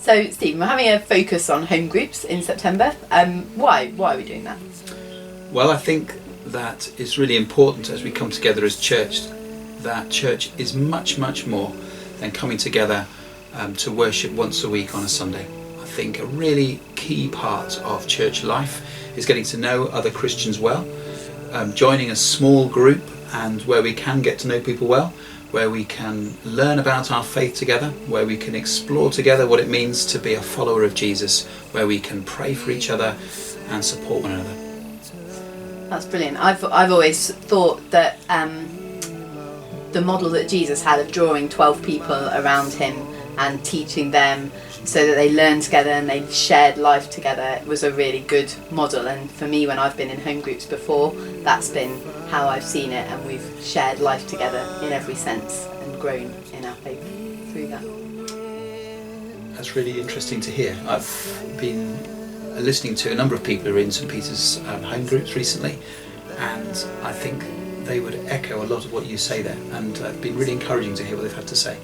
So, Stephen, we're having a focus on home groups in September. Why are we doing that? Well, I think that it's really important as we come together as church, that church is much, much more than coming together to worship once a week on a Sunday. I think a really key part of church life is getting to know other Christians well, joining a small group and where we can get to know people well, where we can learn about our faith together, where we can explore together what it means to be a follower of Jesus, where we can pray for each other and support one another. That's brilliant. I've always thought that the model that Jesus had of drawing 12 people around him and teaching them so that they learned together and they shared life together was a really good model. And for me, when I've been in home groups before, that's been how I've seen it, and we've shared life together in every sense and grown in our faith through that. That's really interesting to hear. I've been listening to a number of people who are in St Peter's home groups recently, and I think they would echo a lot of what you say there, and it's been really encouraging to hear what they've had to say.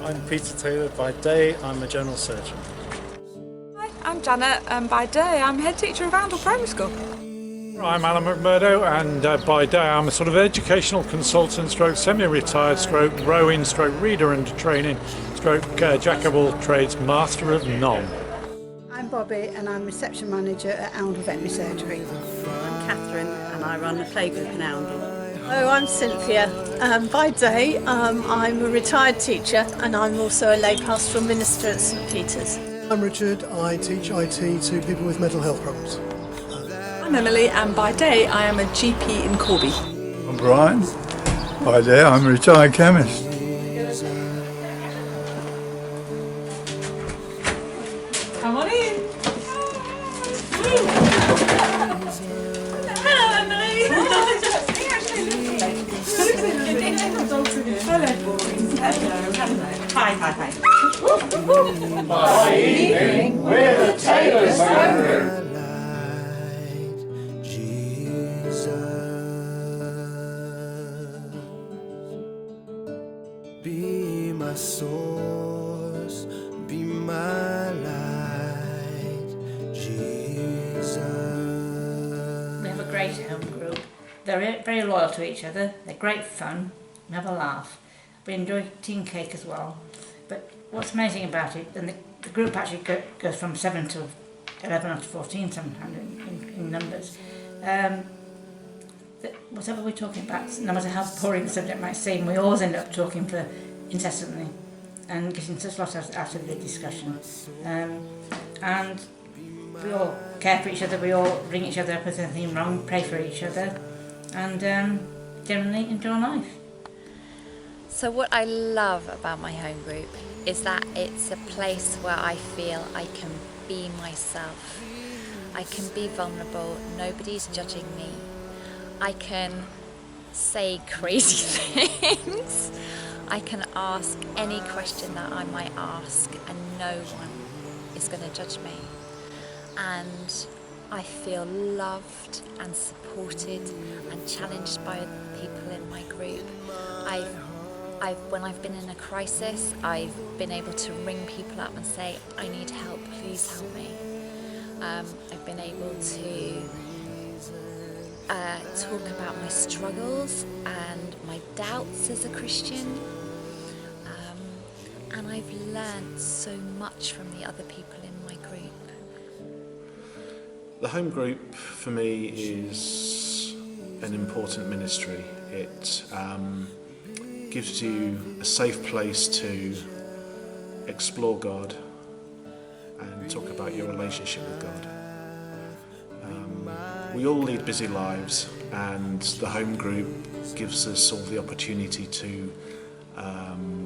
I'm Peter Taylor. By day, I'm a general surgeon. Hi, I'm Janet, and by day I'm head teacher of Oundle Primary School. I'm Alan McMurdo, and by day I'm a sort of educational consultant, stroke semi-retired, stroke rowing, stroke reader and training, stroke jack of all trades, master of none. I'm Bobby, and I'm reception manager at Oundle Veterinary Surgery. I'm Catherine, and I run the playgroup in Oundle. Oh, I'm Cynthia. By day, I'm a retired teacher, and I'm also a lay pastoral minister at St Peter's. I'm Richard. I teach IT to people with mental health problems. I'm Emily, and by day I am a GP in Corby. I'm Brian. By day I'm a retired chemist. Come on in. Hello, Emily. Hello. Hi. By evening, we're the Taylor's family. Be my source, be my light, Jesus. We have a great home group. They're very loyal to each other. They're great fun. We have a laugh. We enjoy tea and cake as well. But what's amazing about it, and the group actually goes from 7 to 11 or to 14 sometimes in numbers. Whatever we're talking about, no matter how boring the subject might seem, we always end up talking for incessantly and getting such a lot out of the discussion. And we all care for each other, we all ring each other up if there's anything wrong, pray for each other, and generally enjoy life. So what I love about my home group is that it's a place where I feel I can be myself. I can be vulnerable, nobody's judging me. I can say crazy things. I can ask any question that I might ask and no one is going to judge me. And I feel loved and supported and challenged by the people in my group. When I've been in a crisis, I've been able to ring people up and say, I need help, please help me. I've been able to talk about my struggles and my doubts as a Christian, and I've learnt so much from the other people in my group. The home group for me is an important ministry. It gives you a safe place to explore God and talk about your relationship with God. We all lead busy lives, and the home group gives us all the opportunity to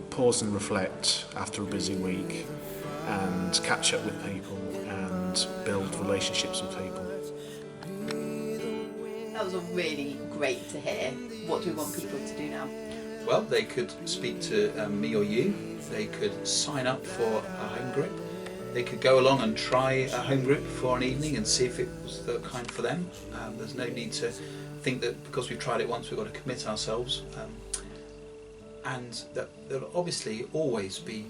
pause and reflect after a busy week and catch up with people and build relationships with people. That was really great to hear. What do we want people to do now? Well, they could speak to me or you. They could sign up for a home group. They could go along and try a home group for an evening and see if it was the kind for them. There's no need to think that because we've tried it once we've got to commit ourselves. And that there'll obviously always be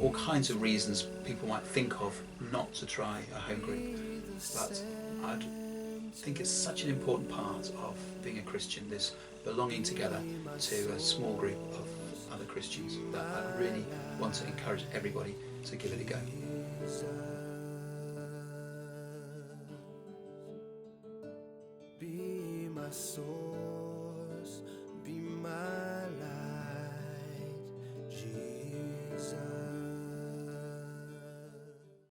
all kinds of reasons people might think of not to try a home group. But I think it's such an important part of being a Christian, this belonging together to a small group of other Christians, that I really want to encourage everybody to give it a go. Be my soul.